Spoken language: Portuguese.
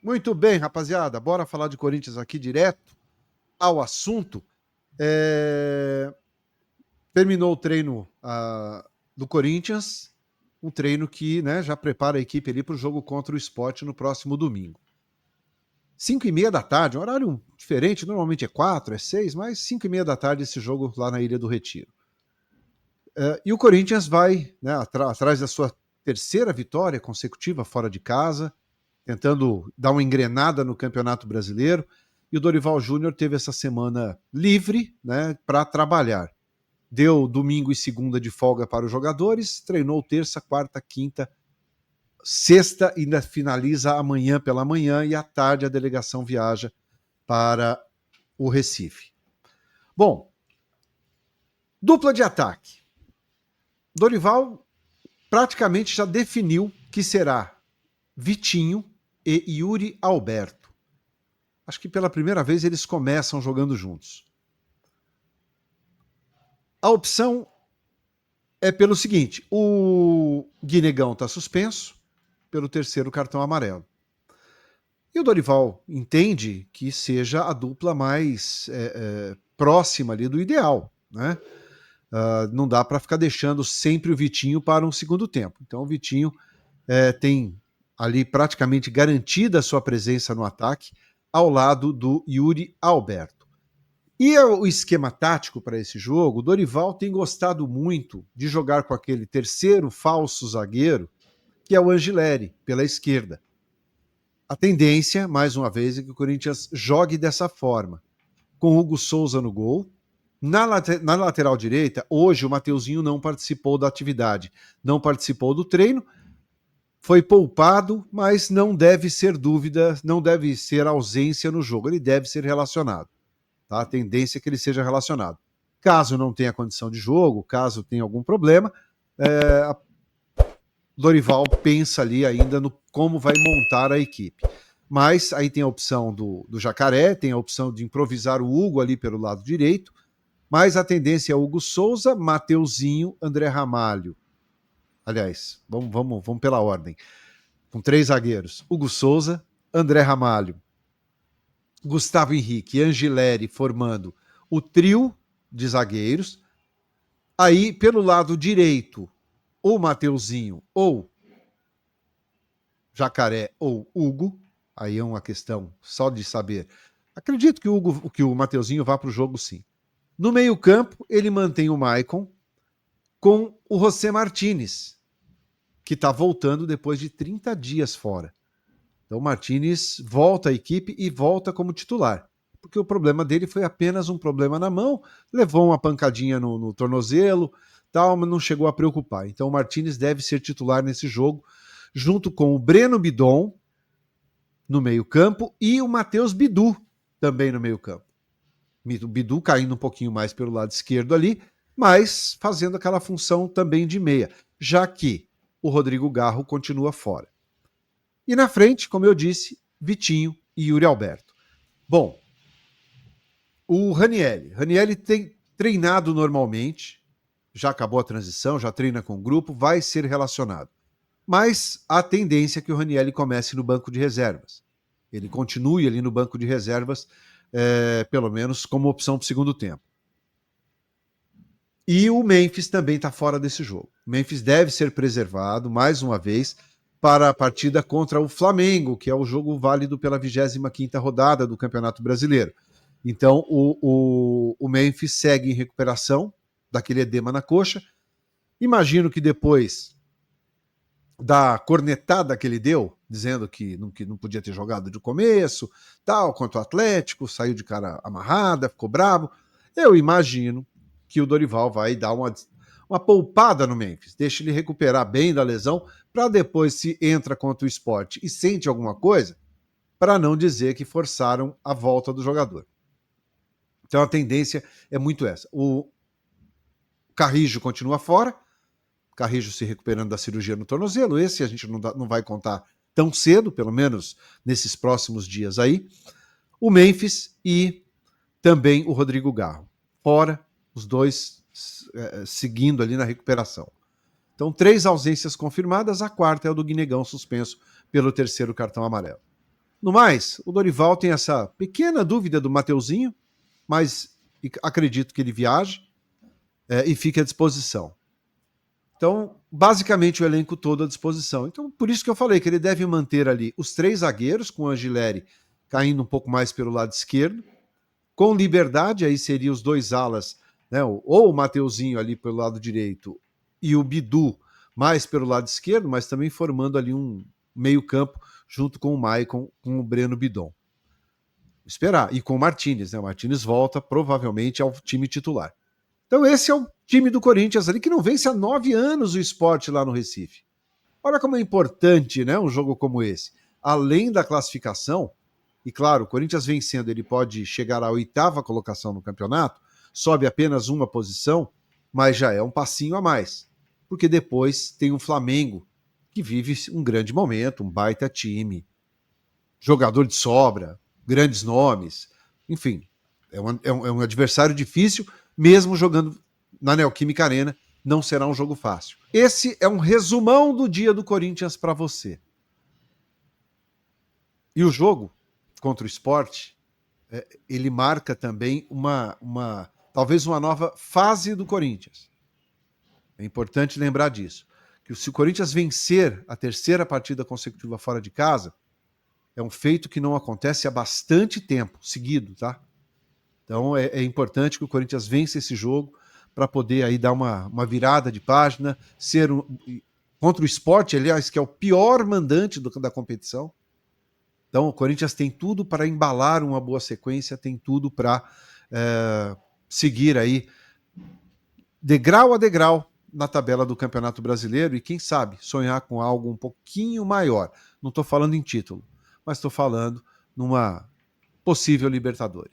Muito bem, rapaziada. Bora falar de Corinthians aqui direto ao assunto. Terminou o treino do Corinthians, um treino que, né, já prepara a equipe ali para o jogo contra o Sport no próximo domingo. 5h30 da tarde, um horário diferente, normalmente é 4, é 6, mas 5h30 da tarde esse jogo lá na Ilha do Retiro. E o Corinthians vai, né, atrás da sua terceira vitória consecutiva fora de casa, tentando dar uma engrenada no Campeonato Brasileiro, e o Dorival Júnior teve essa semana livre, né, para trabalhar. Deu domingo e segunda de folga para os jogadores, treinou terça, quarta, quinta, sexta, e ainda finaliza amanhã pela manhã, e à tarde a delegação viaja para o Recife. Bom, dupla de ataque. Dorival praticamente já definiu que será Vitinho e Yuri Alberto. Acho que pela primeira vez eles começam jogando juntos. A opção é pelo seguinte: o Guinegão está suspenso pelo terceiro cartão amarelo. E o Dorival entende que seja a dupla mais próxima ali do ideal, né? Não dá para ficar deixando sempre o Vitinho para um segundo tempo. Então o Vitinho tem ali praticamente garantida a sua presença no ataque ao lado do Yuri Alberto. E o esquema tático para esse jogo, o Dorival tem gostado muito de jogar com aquele terceiro falso zagueiro, que é o Angileri, pela esquerda. A tendência, mais uma vez, é que o Corinthians jogue dessa forma, com Hugo Souza no gol. Na lateral direita, hoje o Mateuzinho não participou da atividade, não participou do treino, foi poupado, mas não deve ser dúvida, não deve ser ausência no jogo, ele deve ser relacionado. Tá? A tendência é que ele seja relacionado. Caso não tenha condição de jogo, caso tenha algum problema, Dorival pensa ali ainda no como vai montar a equipe. Mas aí tem a opção do Jacaré, tem a opção de improvisar o Hugo ali pelo lado direito, mas a tendência é Hugo Souza, Mateuzinho, André Ramalho. Aliás, vamos pela ordem. Com 3 zagueiros: Hugo Souza, André Ramalho, Gustavo Henrique e Angileri formando o trio de zagueiros. Aí, pelo lado direito, ou Mateuzinho, ou Jacaré, ou Hugo. Aí é uma questão só de saber. Acredito que o Mateuzinho vá para o jogo, sim. No meio-campo, ele mantém o Maicon com o José Martínez, que está voltando depois de 30 dias fora. Então o Martínez volta à equipe e volta como titular, porque o problema dele foi apenas um problema na mão, levou uma pancadinha no tornozelo, tal, mas não chegou a preocupar. Então o Martínez deve ser titular nesse jogo, junto com o Breno Bidon no meio-campo e o Matheus Bidu também no meio-campo. O Bidu caindo um pouquinho mais pelo lado esquerdo ali, mas fazendo aquela função também de meia, já que o Rodrigo Garro continua fora. E na frente, como eu disse, Vitinho e Yuri Alberto. Bom, o Ranieri tem treinado normalmente, já acabou a transição, já treina com o grupo, vai ser relacionado. Mas a tendência é que o Ranieri comece no banco de reservas. Ele continue ali no banco de reservas, pelo menos como opção para o segundo tempo. E o Memphis também está fora desse jogo. O Memphis deve ser preservado, mais uma vez, para a partida contra o Flamengo, que é o jogo válido pela 25ª rodada do Campeonato Brasileiro. Então, o Memphis segue em recuperação daquele edema na coxa. Imagino que depois da cornetada que ele deu, dizendo que não podia ter jogado de começo, tal, contra o Atlético, saiu de cara amarrada, ficou bravo. Eu imagino que o Dorival vai dar uma poupada no Memphis, deixa ele recuperar bem da lesão, para depois, se entra contra o Sport e sente alguma coisa, para não dizer que forçaram a volta do jogador. Então a tendência é muito essa. O Carrijo continua fora, Carrijo se recuperando da cirurgia no tornozelo, esse a gente não vai contar tão cedo, pelo menos nesses próximos dias aí. O Memphis e também o Rodrigo Garro. Fora, os dois seguindo ali na recuperação. Então, 3 ausências confirmadas, a quarta é o do Guinegão suspenso pelo terceiro cartão amarelo. No mais, o Dorival tem essa pequena dúvida do Mateuzinho, mas acredito que ele viaje e fique à disposição. Então, basicamente, o elenco todo à disposição. Então, por isso que eu falei que ele deve manter ali os 3 zagueiros, com o Angileri caindo um pouco mais pelo lado esquerdo, com liberdade, aí seria os 2 alas, né, ou o Mateuzinho ali pelo lado direito e o Bidu mais pelo lado esquerdo, mas também formando ali um meio-campo junto com o Maicon, com o Breno Bidon. Esperar. E com o Martínez, né? O Martínez volta provavelmente ao time titular. Então esse é o time do Corinthians ali, que não vence há 9 anos o Sport lá no Recife. Olha como é importante, né, um jogo como esse. Além da classificação, e claro, o Corinthians vencendo, ele pode chegar à 8ª colocação no campeonato, sobe apenas uma posição, mas já é um passinho a mais. Porque depois tem um Flamengo, que vive um grande momento, um baita time, jogador de sobra, grandes nomes, enfim, é um adversário difícil, mesmo jogando na Neoquímica Arena, não será um jogo fácil. Esse é um resumão do dia do Corinthians para você. E o jogo contra o Sport, ele marca também talvez uma nova fase do Corinthians. É importante lembrar disso. Que se o Corinthians vencer a 3ª partida consecutiva fora de casa, é um feito que não acontece há bastante tempo seguido, tá? Então é importante que o Corinthians vença esse jogo para poder aí dar uma virada de página, ser contra o Sport, aliás, que é o pior mandante da competição. Então o Corinthians tem tudo para embalar uma boa sequência, tem tudo para seguir aí degrau a degrau na tabela do Campeonato Brasileiro e quem sabe sonhar com algo um pouquinho maior. Não estou falando em título, mas estou falando numa possível Libertadores.